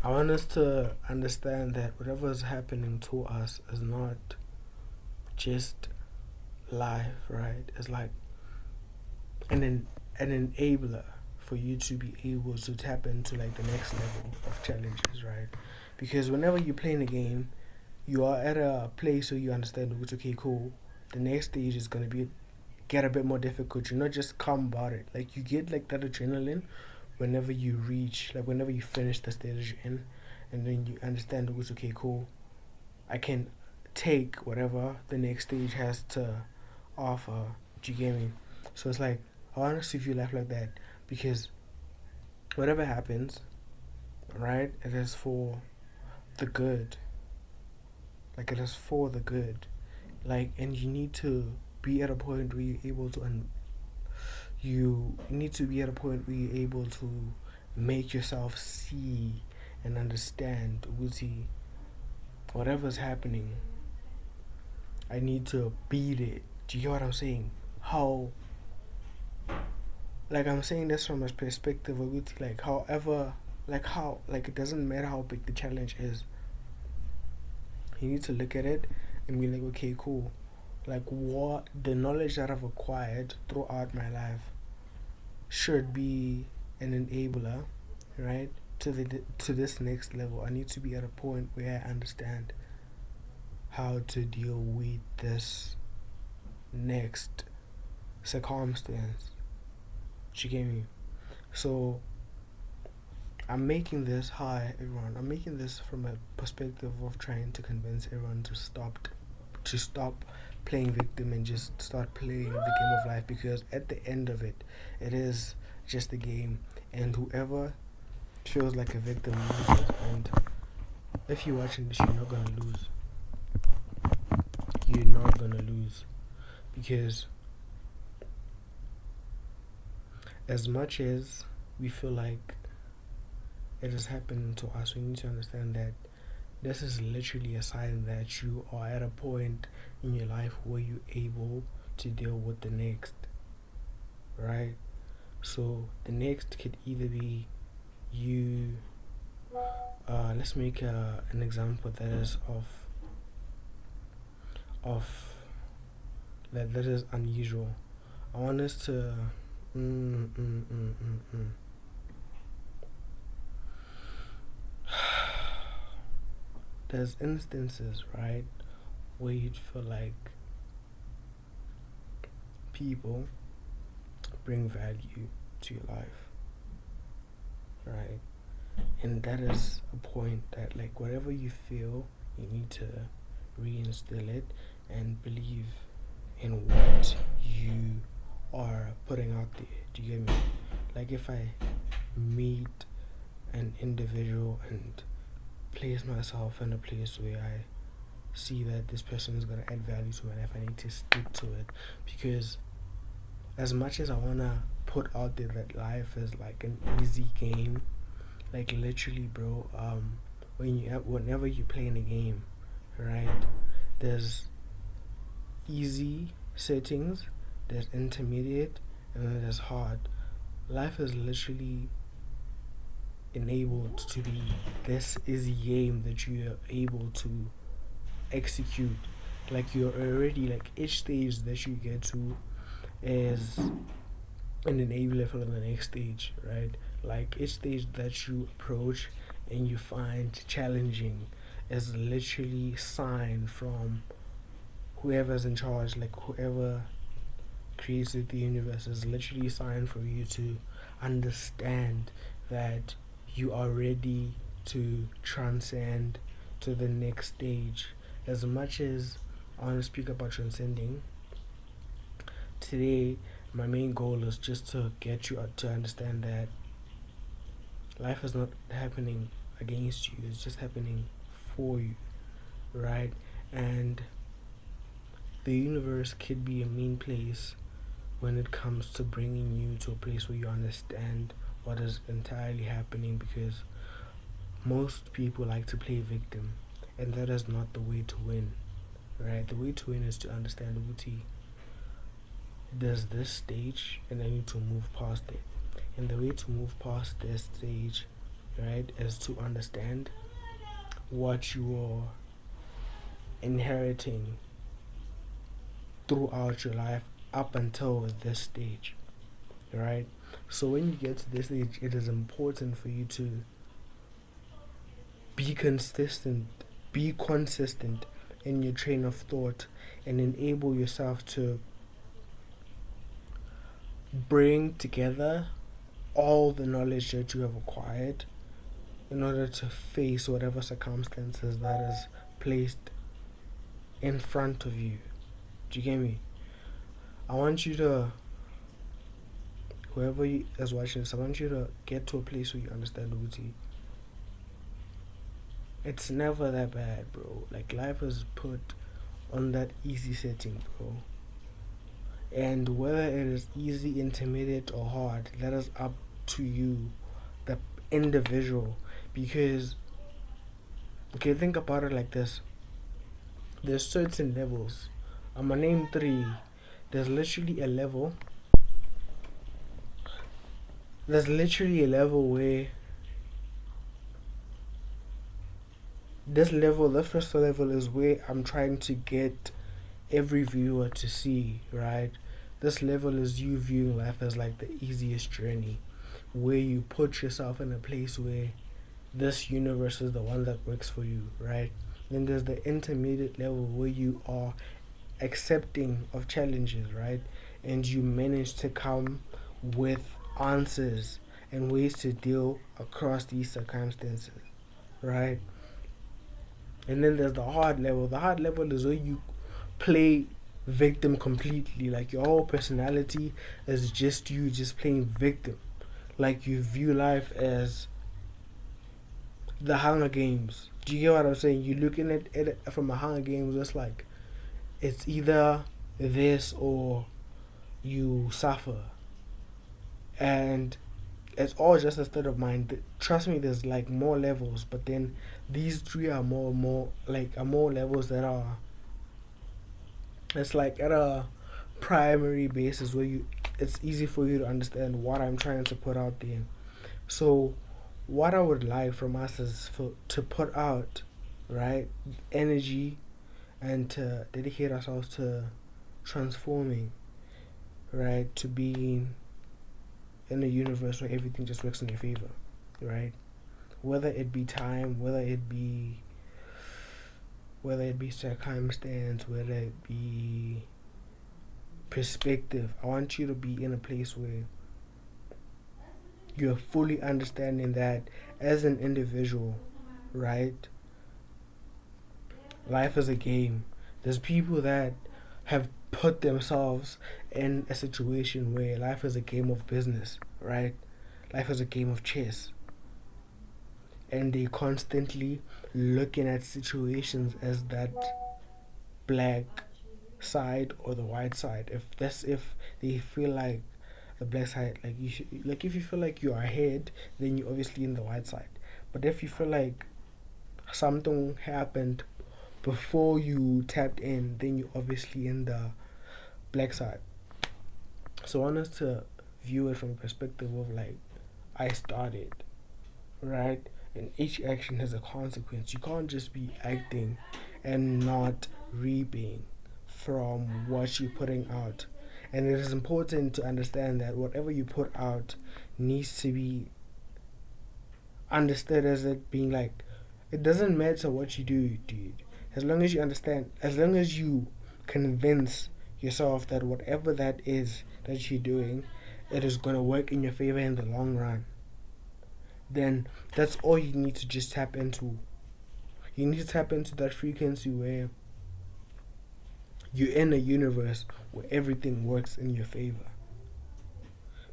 I want us to understand that whatever is happening to us is not just life, right? It's like an enabler for you to be able to tap into like the next level of challenges, right? Because whenever you're playing a game, you are at a place where you understand it's okay, cool. The next stage is gonna be get a bit more difficult. You're not just calm about it. Like you get like that adrenaline whenever you reach, like whenever you finish the stage you're in, and then you understand it's okay, cool. I can take whatever the next stage has to offer. Do you get me? So it's like I want to see if you laugh like that because whatever happens, right? It is for the good. Like it is for the good. Like and you need to be at a point where you're able to you need to be at a point where you're able to make yourself see and understand Uzi, whatever's happening, I need to beat it. Do you get what I'm saying? How like I'm saying this from a perspective of Uzi, like however like how like it doesn't matter how big the challenge is. You need to look at it and be like, okay, cool. Like what the knowledge that I've acquired throughout my life should be an enabler, right? To this next level. I need to be at a point where I understand how to deal with this next circumstance. You get me? So I'm making this everyone. I'm making this from a perspective of trying to convince everyone to stop playing victim and just start playing the game of life because at the end of it, it is just a game and whoever feels like a victim loses and if you're watching this you're not gonna lose. You're not gonna lose because as much as we feel like it is happening to us, we need to understand that this is literally a sign that you are at a point in your life where you're able to deal with the next, right? So the next could either be you. Let's make an example that is of that is unusual. I want us to. Mm, mm, mm, mm, mm. There's instances, right, where you'd feel like people bring value to your life, right? And that is a point that, like, whatever you feel, you need to reinstill it and believe in what you are putting out there. Do you get me? Like, if I meet an individual and place myself in a place where I see that this person is going to add value to my life, I need to stick to it because as much as I want to put out there that life is like an easy game, like literally bro, whenever you play in a game, right, there's easy settings, there's intermediate, and then there's hard. Life is literally enabled to be this easy game that you are able to execute. Like you're already like each stage that you get to is an enabler for the next stage, right? Like each stage that you approach and you find challenging is literally sign from whoever's in charge, like whoever created the universe is literally sign for you to understand that you are ready to transcend to the next stage. As much as I want to speak about transcending, today my main goal is just to get you to understand that life is not happening against you, it's just happening for you, right? And the universe could be a mean place when it comes to bringing you to a place where you understand what is entirely happening because most people like to play victim and that is not the way to win, right? The way to win is to understand Uti. There's this stage and I need to move past it. And the way to move past this stage right, is to understand what you're inheriting throughout your life up until this stage, right? So when you get to this stage, it is important for you to be consistent, be consistent in your train of thought, and enable yourself to bring together all the knowledge that you have acquired in order to face whatever circumstances that is placed in front of you. Do you get me? I want you to, whoever is watching this, I want you to get to a place where you understand Uti. It's never that bad, bro. Like, life is put on that easy setting, bro. And whether it is easy, intermediate, or hard, that is up to you, the individual. Because, okay, think about it like this. There's certain levels. I'm gonna name 3. There's literally a level. There's literally a level where this level, the first level, is where I'm trying to get every viewer to see, right? This level is you viewing life as like the easiest journey, where you put yourself in a place where this universe is the one that works for you, right? Then there's the intermediate level where you are accepting of challenges, right? And you manage to come with answers and ways to deal across these circumstances, right? And then there's the hard level. The hard level is where you play victim completely. Like, your whole personality is just you just playing victim. Like, you view life as the Hunger Games. Do you get what I'm saying? You're looking at it from a Hunger Games. It's like, it's either this or you suffer. And it's all just a state of mind. Trust me, there's like more levels, but then these 3 are more levels that are, it's like at a primary basis where it's easy for you to understand what I'm trying to put out there. So what I would like from us is to put out, right, energy, and to dedicate ourselves to transforming, right, to being in a universe where everything just works in your favor, right? Whether it be time, whether it be circumstance, whether it be perspective. I want you to be in a place where you're fully understanding that as an individual, right? Life is a game. There's people that have put themselves in a situation where life is a game of business, right? Life is a game of chess. And they constantly looking at situations as that black side or the white side. If they feel like the black side, like you should, like if you feel like you are ahead, then you're obviously in the white side. But if you feel like something happened before you tapped in, then you're obviously in the black side. So I want us to view it from a perspective of like, I started, right? And each action has a consequence. You can't just be acting and not reaping from what you're putting out. And it is important to understand that whatever you put out needs to be understood as it being like, it doesn't matter what you do, dude. As long as you understand, as long as you convince yourself that whatever that is that you're doing, it is going to work in your favor in the long run, then that's all you need to just tap into. You need to tap into that frequency where you're in a universe where everything works in your favor.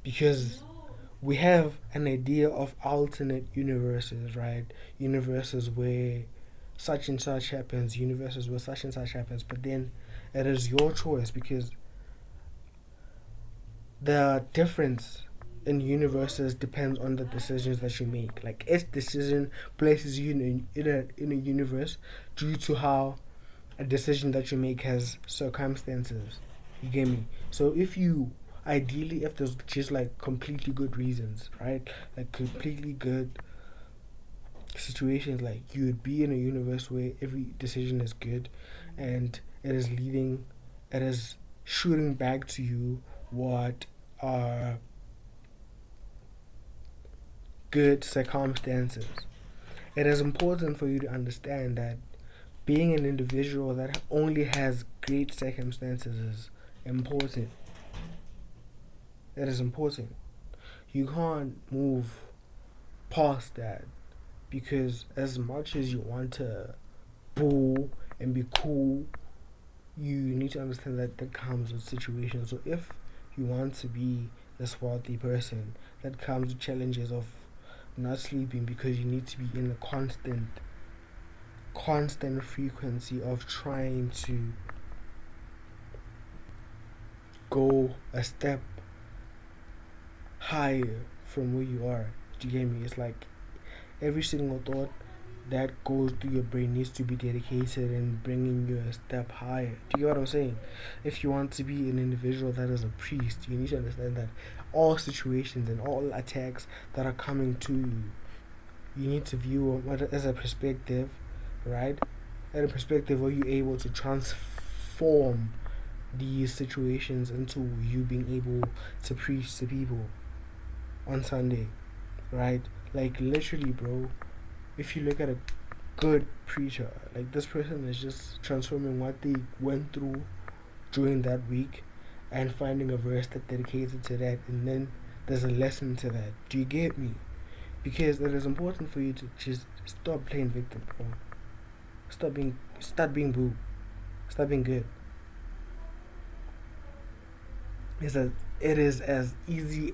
Because we have an idea of alternate universes, right? Universes where such and such happens, universes where such and such happens, but then it is your choice, because the difference in universes depends on the decisions that you make. Like, each decision places you in a universe due to how a decision that you make has circumstances. You get me? So if there's just like completely good reasons, right? Like completely good situations like you would be in a universe where every decision is good and it is shooting back to you what are good circumstances. It is important for you to understand that being an individual that only has great circumstances is important. It is important. You can't move past that because as much as you want to boo and be cool, you need to understand that that comes with situations. So if you want to be this wealthy person, that comes with challenges of not sleeping because you need to be in a constant frequency of trying to go a step higher from where you are. Do you get me? It's like every single thought that goes through your brain needs to be dedicated in bringing you a step higher. Do you get what I'm saying? If you want to be an individual that is a priest, you need to understand that all situations and all attacks that are coming to you, you need to view it as a perspective, right? At a perspective where you're able to transform these situations into you being able to preach to people on Sunday, right? Like literally, bro, if you look at a good preacher, like this person is just transforming what they went through during that week and finding a verse that dedicated to that, and then there's a lesson to that. Do you get me? Because it is important for you to just stop playing victim, bro. Start being boo. Stop being good. It is as easy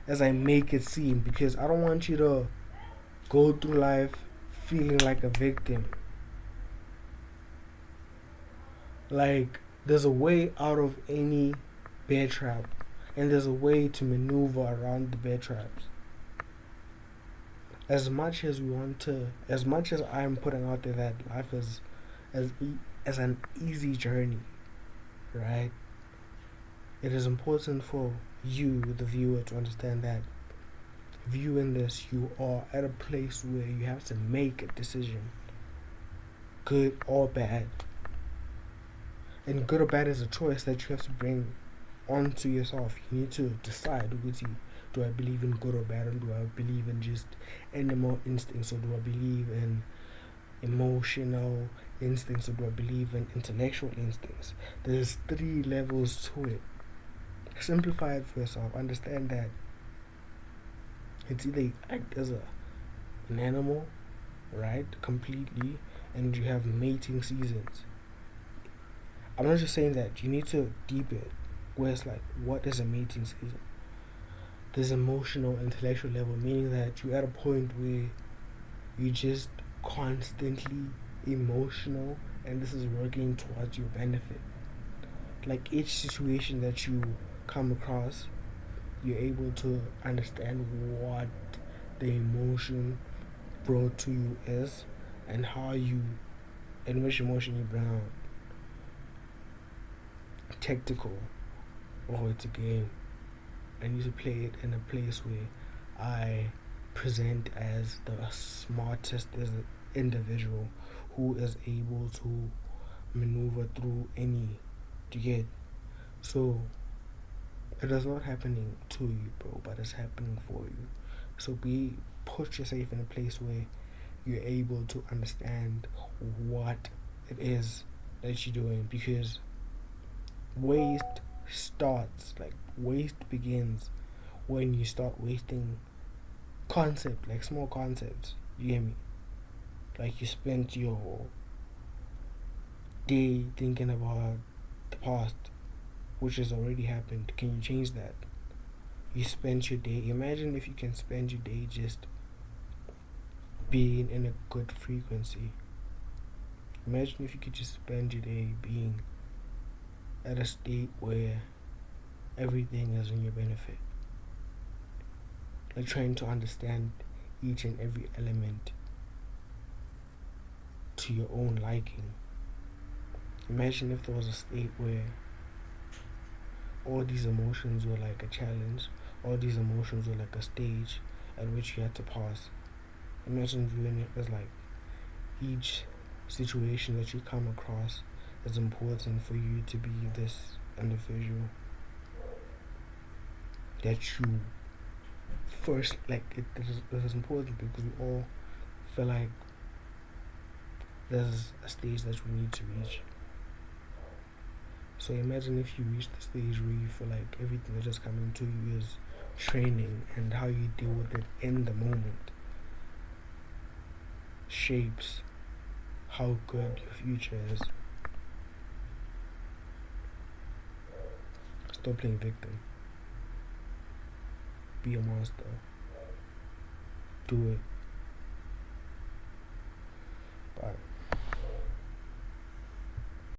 as I make it seem, because I don't want you to go through life feeling like a victim. Like, there's a way out of any bear trap, and there's a way to maneuver around the bear traps. As much as I'm putting out there that life is as an easy journey, right? It is important for you, the viewer, to understand that viewing this, you are at a place where you have to make a decision, good or bad. And good or bad is a choice that you have to bring onto yourself. You need to decide, do I believe in good or bad, or do I believe in just animal instincts, or do I believe in emotional instincts, or do I believe in intellectual instincts? There's 3 levels to it. Simplify it for yourself. Understand that it's either you act as an animal, right, completely, and you have mating seasons. I'm not just saying that. You need to deep it, where it's like, what is a mating season? There's emotional, intellectual level, meaning that you're at a point where you just constantly emotional, and this is working towards your benefit. Like each situation that you come across, you're able to understand what the emotion brought to you is, and which emotion you bring out. Tactical, or it's a game. I need to play it in a place where I present as the smartest as an individual who is able to maneuver through any to get. So it is not happening to you, bro, but it's happening for you. So put yourself in a place where you're able to understand what it is that you're doing, because waste waste begins when you start wasting like small concepts. You hear me? Like you spent your day thinking about the past, which has already happened. Can you change that? You spent your day. Imagine if you can spend your day just being in a good frequency. Imagine if you could just spend your day being at a state where everything is in your benefit. Like trying to understand each and every element to your own liking. Imagine if there was a state where all these emotions were like a challenge, all these emotions were like a stage at which you had to pass. Imagine viewing it as like each situation that you come across is important for you to be this individual that you first like. It is important because we all feel like there's a stage that we need to reach. So imagine if you reach the stage where you feel like everything that is coming to you is training, and how you deal with it in the moment shapes how good your future is. Stop playing victim. Be a monster. Do it.